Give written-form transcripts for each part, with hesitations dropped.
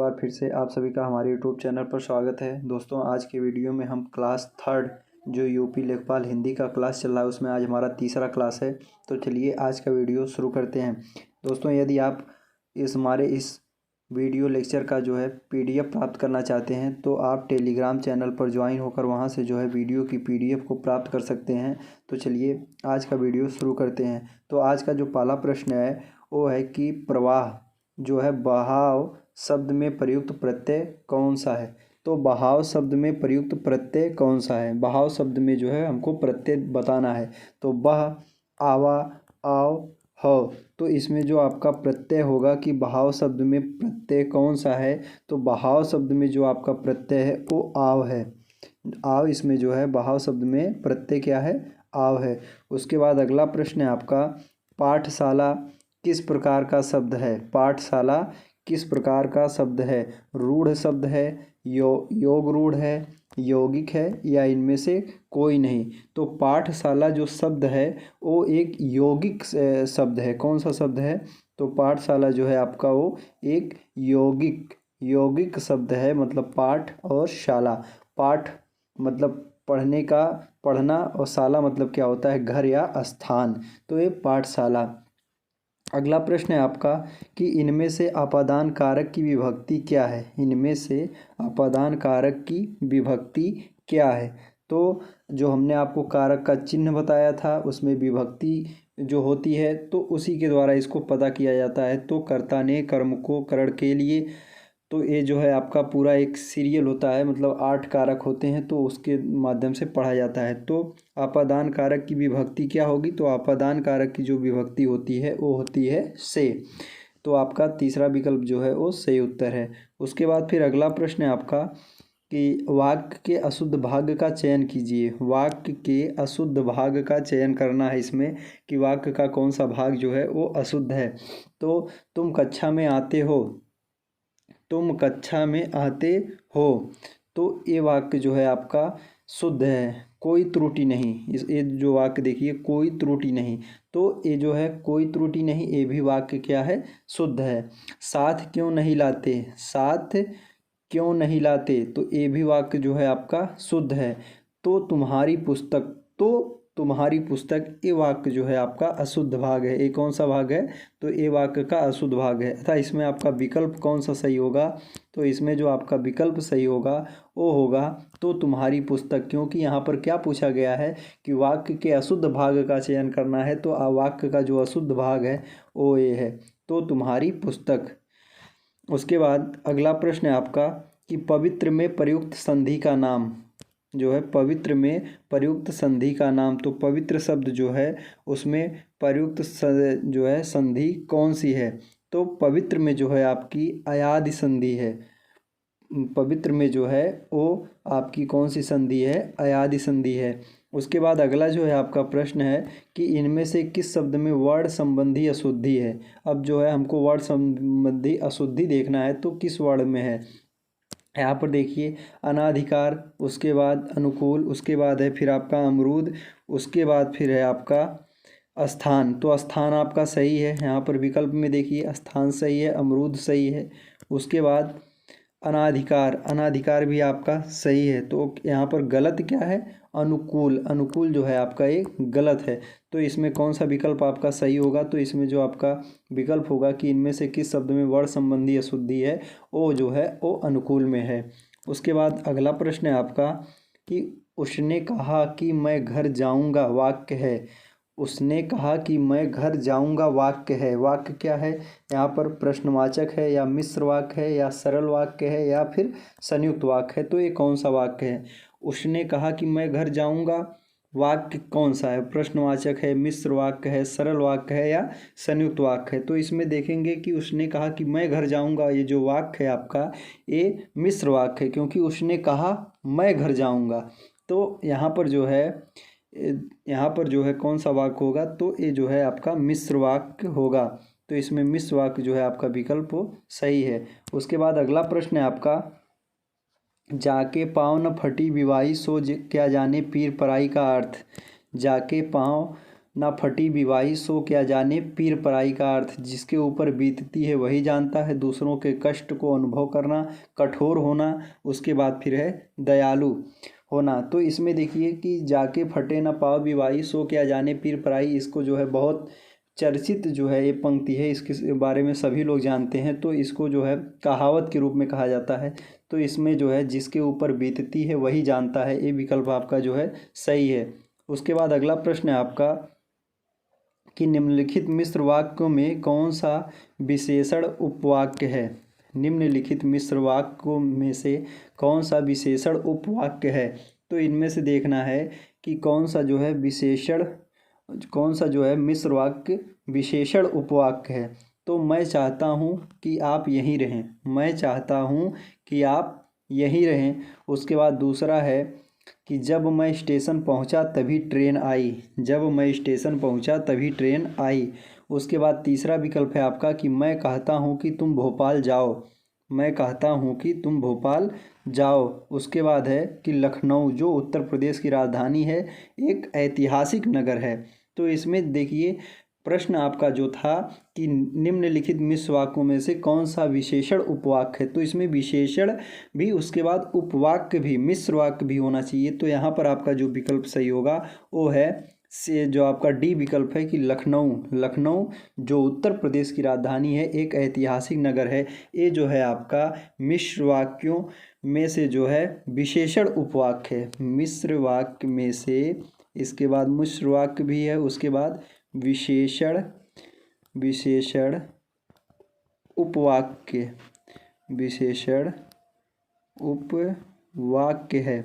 बार फिर से आप सभी का हमारे यूट्यूब चैनल पर स्वागत है। दोस्तों, आज के वीडियो में हम क्लास थर्ड जो यूपी लेखपाल हिंदी का क्लास चल रहा है उसमें आज हमारा तीसरा क्लास है। तो चलिए आज का वीडियो शुरू करते हैं। दोस्तों, यदि आप हमारे इस वीडियो लेक्चर का जो है PDF प्राप्त करना चाहते हैं तो आप टेलीग्राम चैनल पर ज्वाइन होकर वहां से जो है वीडियो की PDF को प्राप्त कर सकते हैं। तो चलिए आज का वीडियो शुरू करते हैं। तो आज का जो पहला प्रश्न है वो है कि प्रवाह जो है बहाव शब्द में प्रयुक्त प्रत्यय कौन सा है। तो बहाव शब्द में प्रयुक्त प्रत्यय कौन सा है। बहाव शब्द में जो है हमको प्रत्यय बताना है। तो बह, आवा, आओ, हो। तो इसमें जो आपका प्रत्यय होगा कि बहाव शब्द में प्रत्यय कौन सा है। तो बहाव शब्द में जो आपका प्रत्यय है वो आव है। आव इसमें जो है बहाव शब्द में प्रत्यय क्या है, आव है। उसके बाद अगला प्रश्न है आपका पाठशाला किस प्रकार का शब्द है। पाठशाला किस प्रकार का शब्द है। रूढ़ शब्द है, योग रूढ़ है, यौगिक है या इनमें से कोई नहीं। तो पाठशाला जो शब्द है वो एक यौगिक शब्द है। कौन सा शब्द है। तो पाठशाला जो है आपका वो एक यौगिक शब्द है। मतलब पाठ और शाला, पाठ मतलब पढ़ने का, पढ़ना, और शाला मतलब क्या होता है, घर या स्थान। तो ये पाठशाला। अगला प्रश्न है आपका कि इनमें से अपादान कारक की विभक्ति क्या है। इनमें से अपादान कारक की विभक्ति क्या है। तो जो हमने आपको कारक का चिन्ह बताया था उसमें विभक्ति जो होती है तो उसी के द्वारा इसको पता किया जाता है। तो कर्ता ने, कर्म को, करण के लिए। तो ये जो है आपका पूरा एक सीरियल होता है, मतलब 8 कारक होते हैं तो उसके माध्यम से पढ़ा जाता है। तो अपादान कारक की विभक्ति क्या होगी। तो अपादान कारक की जो विभक्ति होती है वो होती है से। तो आपका तीसरा विकल्प जो है वो सही उत्तर है। उसके बाद फिर अगला प्रश्न है आपका कि वाक्य के अशुद्ध भाग का चयन कीजिए। वाक्य के अशुद्ध भाग का चयन करना है इसमें कि वाक्य का कौन सा भाग जो है वो अशुद्ध है। तो तुम कक्षा में आते हो, तुम कक्षा में आते हो। तो ये वाक्य जो है आपका शुद्ध है, कोई त्रुटि नहीं। ये जो वाक्य देखिए, कोई त्रुटि नहीं। तो ये जो है कोई त्रुटि नहीं, ये भी वाक्य क्या है, शुद्ध है। साथ क्यों नहीं लाते, साथ क्यों नहीं लाते। तो ये भी वाक्य जो है आपका शुद्ध है। तो तुम्हारी पुस्तक, तो तुम्हारी पुस्तक, ये वाक्य जो है आपका अशुद्ध भाग है। ये कौन सा भाग है। तो ये वाक्य का अशुद्ध भाग है। अतः इसमें आपका विकल्प कौन सा सही होगा। तो इसमें जो आपका विकल्प सही होगा वो होगा तो तुम्हारी पुस्तक। क्योंकि यहाँ पर क्या पूछा गया है कि वाक्य के अशुद्ध भाग का चयन करना है। तो वाक्य का जो अशुद्ध भाग है वो ये है, तो तुम्हारी पुस्तक। उसके बाद अगला प्रश्न है आपका कि पवित्र में प्रयुक्त संधि का नाम जो है, पवित्र में प्रयुक्त संधि का नाम। तो पवित्र शब्द जो है उसमें प्रयुक्त जो है संधि कौन सी है। तो पवित्र में जो है आपकी अयादि संधि है। पवित्र में जो है वो आपकी कौन सी संधि है, अयादि संधि है। उसके बाद अगला जो है आपका प्रश्न है कि इनमें से किस शब्द में वर्ण संबंधी अशुद्धि है। अब जो है हमको वर्ण संबंधी अशुद्धि देखना है तो किस वर्ण में है। यहाँ पर देखिए अनाधिकार, उसके बाद अनुकूल, उसके बाद है फिर आपका अमरूद, उसके बाद फिर है आपका स्थान। तो स्थान आपका सही है। यहाँ पर विकल्प में देखिए स्थान सही है, अमरूद सही है। उसके बाद अनाधिकार, अनाधिकार भी आपका सही है। तो यहाँ पर गलत क्या है, अनुकूल। अनुकूल जो है आपका एक गलत है। तो इसमें कौन सा विकल्प आपका सही होगा। तो इसमें जो आपका विकल्प होगा कि इनमें से किस शब्द में वर्ण संबंधी अशुद्धि है, वो जो है वो अनुकूल में है। उसके बाद अगला प्रश्न है आपका कि उसने कहा कि मैं घर जाऊंगा, वाक्य है। उसने कहा कि मैं घर जाऊंगा वाक्य है। वाक्य क्या है, यहाँ पर प्रश्नवाचक है या मिश्र वाक्य है या सरल वाक्य है या फिर संयुक्त वाक्य है। तो ये कौन सा वाक्य है। उसने कहा कि मैं घर जाऊंगा, वाक्य कौन सा है, प्रश्नवाचक है, मिश्र वाक्य है, सरल वाक्य है या संयुक्त वाक्य है। तो इसमें देखेंगे कि उसने कहा कि मैं घर जाऊंगा, ये जो वाक्य है आपका ये मिश्र वाक्य है क्योंकि उसने कहा मैं घर जाऊंगा। तो यहाँ पर जो है कौन सा वाक्य होगा। तो ये जो है आपका मिश्र वाक्य होगा। तो इसमें मिश्र वाक्य जो है आपका विकल्प सही है। उसके बाद अगला प्रश्न है आपका जाके पाँव न फटी विवाही सो क्या जाने पीर पराई का अर्थ। जाके पाँव ना फटी विवाही सो क्या जाने पीर पराई का अर्थ, जिसके ऊपर बीतती है वही जानता है। दूसरों के कष्ट को अनुभव करना, कठोर होना। उसके बाद फिर है दयालु होना। तो इसमें देखिए कि जाके फटे ना पाव विवाही सो क्या जाने पीर पराई, इसको जो है बहुत चर्चित जो है ये पंक्ति है, इसके बारे में सभी लोग जानते हैं। तो इसको जो है कहावत के रूप में कहा जाता है। तो इसमें जो है जिसके ऊपर बीतती है वही जानता है, ये विकल्प आपका जो है सही है। उसके बाद अगला प्रश्न है आपका कि निम्नलिखित मिश्र वाक्यों में कौन सा विशेषण उपवाक्य है। निम्नलिखित मिश्र वाक्यों में से कौन सा विशेषण उपवाक्य है। तो इनमें से देखना है कि कौन सा जो है विशेषण, कौन सा जो है मिश्र वाक्य विशेषण उपवाक्य है। तो मैं चाहता हूँ कि आप यहीं रहें, मैं चाहता हूँ कि आप यहीं रहें। उसके बाद दूसरा है कि जब मैं स्टेशन पहुंचा तभी ट्रेन आई, जब मैं स्टेशन पहुंचा तभी ट्रेन आई। उसके बाद तीसरा विकल्प है आपका कि मैं कहता हूं कि तुम भोपाल जाओ, मैं कहता हूं कि तुम भोपाल जाओ। उसके बाद है कि लखनऊ जो उत्तर प्रदेश की राजधानी है एक ऐतिहासिक नगर है। तो इसमें देखिए प्रश्न आपका जो था कि निम्नलिखित मिश्र वाक्यों में से कौन सा विशेषण उपवाक्य है। तो इसमें विशेषण भी, उसके बाद उपवाक्य भी, मिश्र वाक्य भी होना चाहिए। तो यहाँ पर आपका जो विकल्प सही होगा वो है से जो आपका डी विकल्प है कि लखनऊ, लखनऊ जो उत्तर प्रदेश की राजधानी है एक ऐतिहासिक नगर है। ये जो है आपका मिश्र वाक्यों में से जो है विशेषण उपवाक्य है, मिश्र वाक्य में से। इसके बाद मिश्र वाक्य भी है, उसके बाद विशेषण, विशेषण उपवाक्य, विशेषण उपवाक्य है।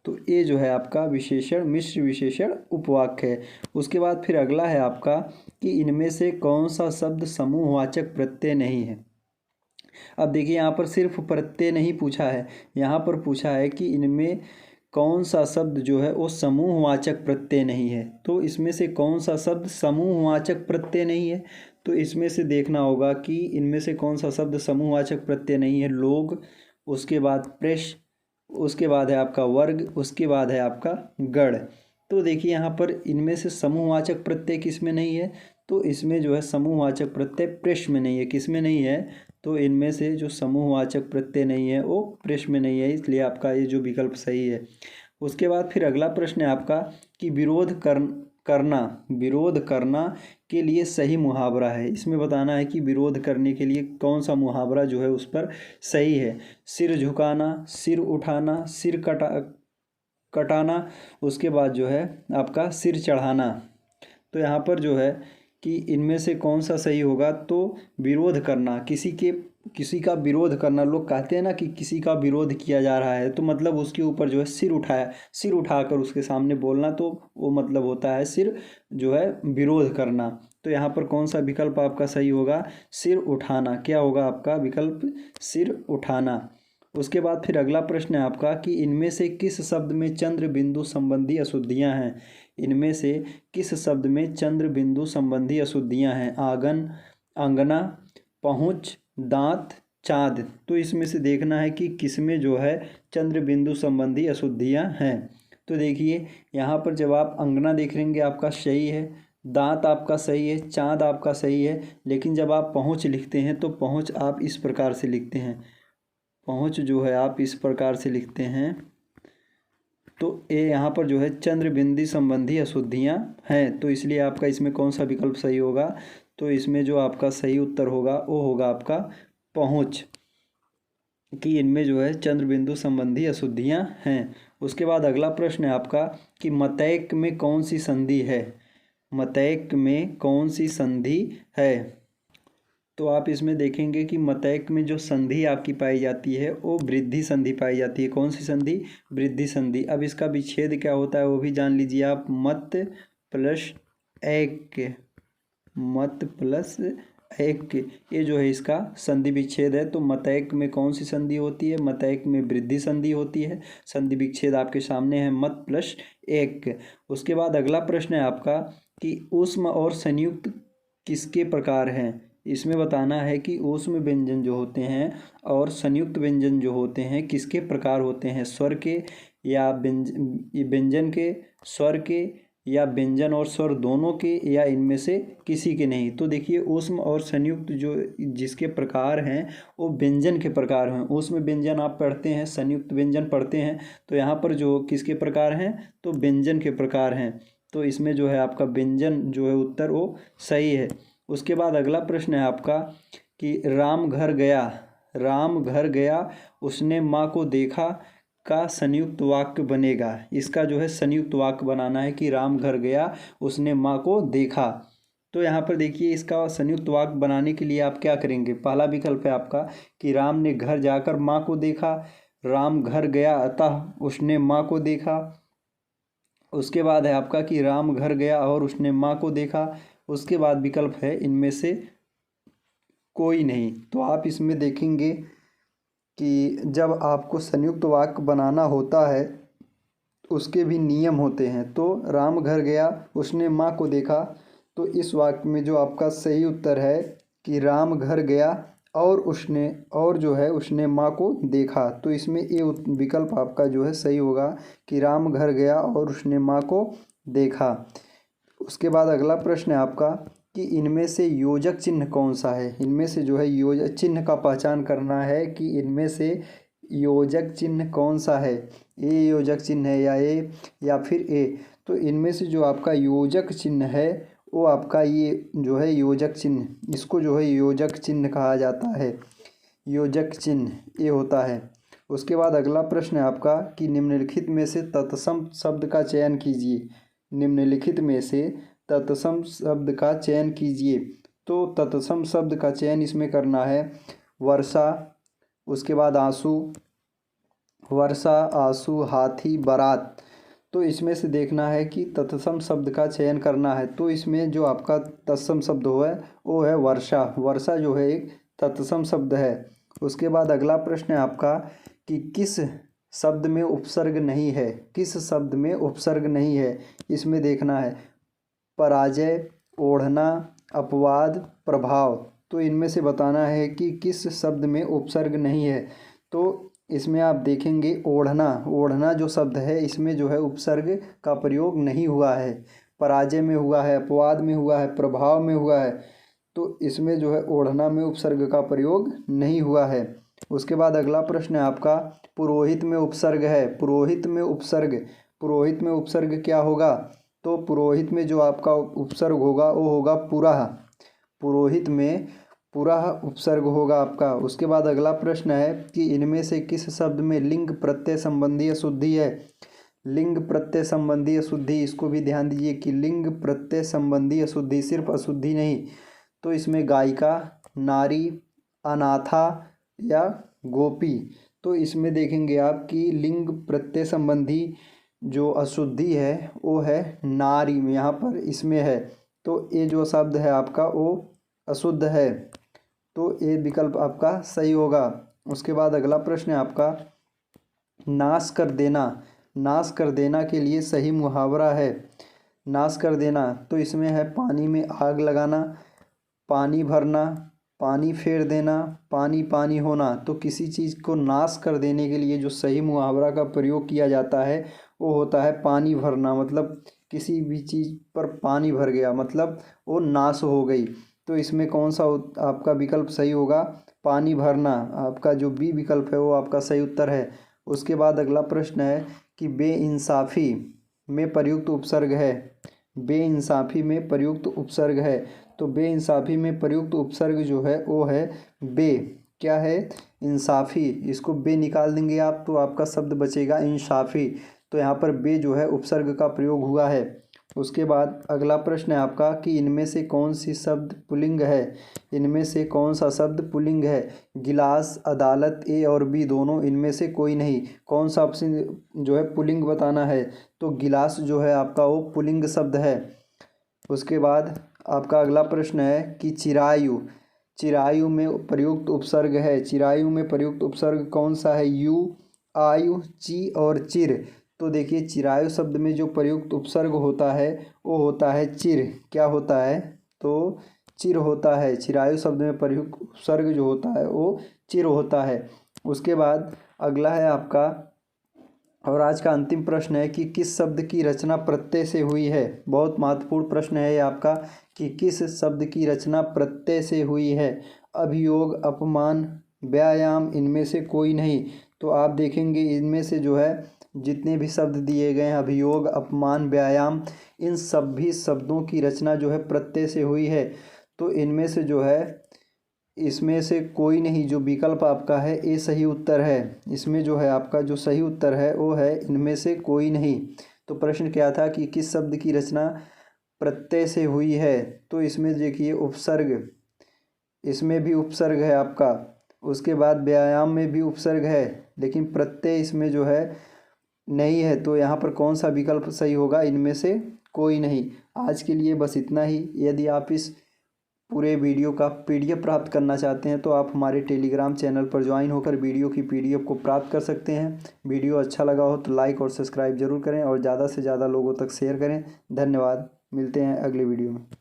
तो ये जो है आपका विशेषण, मिश्र विशेषण उपवाक्य है। उसके बाद फिर अगला है आपका कि इनमें से कौन सा शब्द समूहवाचक प्रत्यय नहीं है। अब देखिए यहाँ पर सिर्फ प्रत्यय नहीं पूछा है, यहाँ पर पूछा है कि इनमें कौन सा शब्द जो है वो समूहवाचक प्रत्यय नहीं है। तो इसमें से कौन सा शब्द समूहवाचक प्रत्यय नहीं है। तो इसमें से देखना होगा कि इनमें से कौन सा शब्द समूहवाचक प्रत्यय नहीं है। लोग, उसके बाद प्रेस, उसके बाद है आपका वर्ग, उसके बाद है आपका गण। तो देखिए यहाँ पर इनमें से समूहवाचक प्रत्यय किस में नहीं है। तो इसमें जो है समूहवाचक प्रत्यय प्रेस में नहीं है, किस में नहीं है। तो इनमें से जो समूहवाचक प्रत्यय नहीं है वो प्रेस में नहीं है, इसलिए आपका ये जो विकल्प सही है। उसके बाद फिर अगला प्रश्न है आपका कि करना, विरोध करना के लिए सही मुहावरा है। इसमें बताना है कि विरोध करने के लिए कौन सा मुहावरा जो है उस पर सही है। सिर झुकाना, सिर उठाना, सिर कटाना, उसके बाद जो है आपका सिर चढ़ाना। तो यहाँ पर जो है कि इनमें से कौन सा सही होगा। तो विरोध करना, किसी का विरोध करना, लोग कहते हैं ना कि किसी का विरोध किया जा रहा है, तो मतलब उसके ऊपर जो है सिर उठाया, सिर उठाकर उसके सामने बोलना, तो वो मतलब होता है सिर जो है विरोध करना। तो यहाँ पर कौन सा विकल्प आपका सही होगा, सिर उठाना। क्या होगा आपका विकल्प, सिर उठाना। उसके बाद फिर अगला प्रश्न है आपका कि इनमें से किस शब्द में चंद्र बिंदु संबंधी अशुद्धियाँ हैं। इनमें से किस शब्द में चंद्र बिंदु संबंधी अशुद्धियाँ हैं। आंगन, अंगना, पहुँच, दांत, चाँद। तो इसमें से देखना है कि किसमें जो है चंद्र बिंदु संबंधी अशुद्धियाँ हैं। तो देखिए यहाँ पर जब आप अंगना देख लेंगे आपका सही है, दांत आपका सही है, चाँद आपका सही है। लेकिन जब आप पहुँच लिखते हैं तो पहुँच आप इस प्रकार से लिखते हैं, पहुँच जो है आप इस प्रकार से लिखते हैं। तो ये यहाँ पर जो है चंद्र बिंदु संबंधी अशुद्धियाँ हैं। तो इसलिए आपका इसमें कौन सा विकल्प सही होगा। तो इसमें जो आपका सही उत्तर होगा वो होगा आपका पहुँच, कि इनमें जो है चंद्र बिंदु संबंधी अशुद्धियाँ हैं। उसके बाद अगला प्रश्न है आपका कि मतैक में कौन सी संधि है। मतैक में कौन सी संधि है। तो आप इसमें देखेंगे कि मतैक में जो संधि आपकी पाई जाती है वो वृद्धि संधि पाई जाती है। कौन सी संधि, वृद्धि संधि। अब इसका विच्छेद क्या होता है वो भी जान लीजिए आप। मत प्लस एक, मत प्लस एक, ये जो है इसका संधि विच्छेद है। तो मतैक में कौन सी संधि होती है, मतैक में वृद्धि संधि होती है। संधि विच्छेद आपके सामने है, मत प्लस एक। उसके बाद अगला प्रश्न है आपका कि ऊष्म और संयुक्त किसके प्रकार हैं। इसमें बताना है कि ऊष्म व्यंजन जो होते हैं और संयुक्त व्यंजन जो होते हैं किसके प्रकार होते हैं, स्वर के या व्यंजन के, स्वर के या व्यंजन और स्वर दोनों के या इनमें से किसी के नहीं। तो देखिए ऊष्म और संयुक्त जो जिसके प्रकार हैं वो व्यंजन के प्रकार हैं। ऊष्म व्यंजन आप पढ़ते हैं, संयुक्त व्यंजन पढ़ते हैं, तो यहाँ पर जो किसके प्रकार हैं, तो व्यंजन के प्रकार हैं। तो इसमें जो है आपका व्यंजन जो है उत्तर वो सही है। उसके बाद अगला प्रश्न है आपका कि राम घर गया, राम घर गया उसने माँ को देखा का संयुक्त वाक्य बनेगा। इसका जो है संयुक्त वाक्य बनाना है कि राम घर गया उसने माँ को देखा। तो यहाँ पर देखिए इसका संयुक्त वाक्य बनाने के लिए आप क्या करेंगे। पहला विकल्प है आपका कि राम ने घर जाकर माँ को देखा, राम घर गया अतः उसने माँ को देखा। उसके बाद है आपका कि राम घर गया और उसने माँ को देखा। उसके बाद विकल्प है इनमें से कोई नहीं। तो आप इसमें देखेंगे कि जब आपको संयुक्त वाक्य बनाना होता है उसके भी नियम होते हैं। तो राम घर गया उसने माँ को देखा, तो इस वाक्य में जो आपका सही उत्तर है कि राम घर गया और उसने माँ को देखा। तो इसमें ये विकल्प आपका जो है सही होगा कि राम घर गया और उसने माँ को देखा। उसके बाद अगला प्रश्न है आपका कि इनमें से योजक चिन्ह कौन सा है। इनमें से जो है योजक चिन्ह का पहचान करना है कि इनमें से योजक चिन्ह कौन सा है। ए योजक चिन्ह है या ए या फिर ए। तो इनमें से जो आपका योजक चिन्ह है वो आपका ये जो है योजक चिन्ह, इसको जो है योजक चिन्ह कहा जाता है। योजक चिन्ह ये होता है। उसके बाद अगला प्रश्न है आपका कि निम्नलिखित में से तत्सम शब्द का चयन कीजिए। निम्नलिखित में से तत्सम शब्द का चयन कीजिए। तो तत्सम शब्द का चयन इसमें करना है वर्षा, उसके बाद आंसू, वर्षा, आंसू, हाथी, बारात। तो इसमें से देखना है कि तत्सम शब्द का चयन करना है। तो इसमें जो आपका तत्सम शब्द है वो है वर्षा। वर्षा जो है एक तत्सम शब्द है। उसके बाद अगला प्रश्न है आपका कि किस शब्द में उपसर्ग नहीं है। किस शब्द में उपसर्ग नहीं है इसमें देखना है पराजय, ओढ़ना, अपवाद, प्रभाव। तो इनमें से बताना है कि किस शब्द में उपसर्ग नहीं है। तो इसमें आप देखेंगे ओढ़ना, ओढ़ना जो शब्द है इसमें जो है उपसर्ग का प्रयोग नहीं हुआ है। पराजय में हुआ है, अपवाद में हुआ है, प्रभाव में हुआ है। तो इसमें जो है ओढ़ना में उपसर्ग का प्रयोग नहीं हुआ है। उसके बाद अगला प्रश्न है आपका पुरोहित में उपसर्ग है। पुरोहित में उपसर्ग, पुरोहित में उपसर्ग क्या होगा। तो पुरोहित में जो आपका उपसर्ग होगा वो होगा पुरः। पुरोहित में पुरः उपसर्ग होगा आपका। उसके बाद अगला प्रश्न है कि इनमें से किस शब्द में लिंग प्रत्यय संबंधी अशुद्धि है। लिंग प्रत्यय संबंधी अशुद्धि, इसको भी ध्यान दीजिए कि लिंग प्रत्यय संबंधी अशुद्धि, सिर्फ अशुद्धि नहीं। तो इसमें गायिका, नारी, अनाथा या गोपी। तो इसमें देखेंगे आप कि लिंग प्रत्यय संबंधी जो अशुद्धि है वो है नारी में, यहाँ पर इसमें है। तो ये जो शब्द है आपका वो अशुद्ध है। तो ये विकल्प आपका सही होगा। उसके बाद अगला प्रश्न है आपका नाश कर देना। नाश कर देना के लिए सही मुहावरा है। नाश कर देना तो इसमें है पानी में आग लगाना, पानी भरना, पानी फेर देना, पानी पानी होना। तो किसी चीज़ को नाश कर देने के लिए जो सही मुहावरा का प्रयोग किया जाता है वो होता है पानी भरना। मतलब किसी भी चीज़ पर पानी भर गया मतलब वो नाश हो गई। तो इसमें कौन सा आपका विकल्प सही होगा, पानी भरना। आपका जो बी विकल्प है वो आपका सही उत्तर है। उसके बाद अगला प्रश्न है कि बेइंसाफ़ी में प्रयुक्त उपसर्ग है। बेइंसाफ़ी में प्रयुक्त उपसर्ग है। तो बेइंसाफ़ी में प्रयुक्त उपसर्ग जो है वो है बे। क्या है, इंसाफ़ी। इसको बे निकाल देंगे आप तो आपका शब्द बचेगा इंसाफ़ी। तो यहाँ पर बे जो है उपसर्ग का प्रयोग हुआ है। उसके बाद अगला प्रश्न है आपका कि इनमें से कौन सी शब्द पुल्लिंग है। इनमें से कौन सा शब्द पुल्लिंग है। गिलास, अदालत, ए और बी दोनों इनमें से कोई नहीं। कौन सा ऑप्शन जो है पुल्लिंग बताना है। तो गिलास जो है आपका वो पुल्लिंग शब्द है। उसके बाद आपका अगला प्रश्न है कि चिरायु, चिरायु में प्रयुक्त उपसर्ग है। चिरायु में प्रयुक्त उपसर्ग कौन सा है, यू, आयु, ची और चिर। तो देखिए चिरायु शब्द में जो प्रयुक्त उपसर्ग होता है वो होता है चिर। क्या होता है, तो चिर होता है। चिरायु शब्द में प्रयुक्त उपसर्ग जो होता है वो चिर होता है। उसके बाद अगला है आपका और आज का अंतिम प्रश्न है कि किस शब्द की रचना प्रत्यय से हुई है। बहुत महत्वपूर्ण प्रश्न है ये आपका कि किस शब्द की रचना प्रत्यय से हुई है। अभियोग, अपमान, व्यायाम, इनमें से कोई नहीं। तो आप देखेंगे इनमें से जो है जितने भी शब्द दिए गए हैं, अभियोग, अपमान, व्यायाम, इन सभी शब्दों की रचना जो है प्रत्यय से हुई है। तो इनमें से जो है इसमें से कोई नहीं, जो विकल्प आपका है ये सही उत्तर है। इसमें जो है आपका जो सही उत्तर है वो है इनमें से कोई नहीं। तो प्रश्न क्या था कि किस शब्द की रचना प्रत्यय से हुई है। तो इसमें देखिए उपसर्ग, इसमें भी उपसर्ग है आपका, उसके बाद व्यायाम में भी उपसर्ग है, लेकिन प्रत्यय इसमें जो है नहीं है। तो यहाँ पर कौन सा विकल्प सही होगा, इनमें से कोई नहीं। आज के लिए बस इतना ही। यदि आप इस पूरे वीडियो का पीडीएफ प्राप्त करना चाहते हैं तो आप हमारे टेलीग्राम चैनल पर ज्वाइन होकर वीडियो की पीडीएफ को प्राप्त कर सकते हैं। वीडियो अच्छा लगा हो तो लाइक और सब्सक्राइब जरूर करें और ज़्यादा से ज़्यादा लोगों तक शेयर करें। धन्यवाद। मिलते हैं अगले वीडियो में।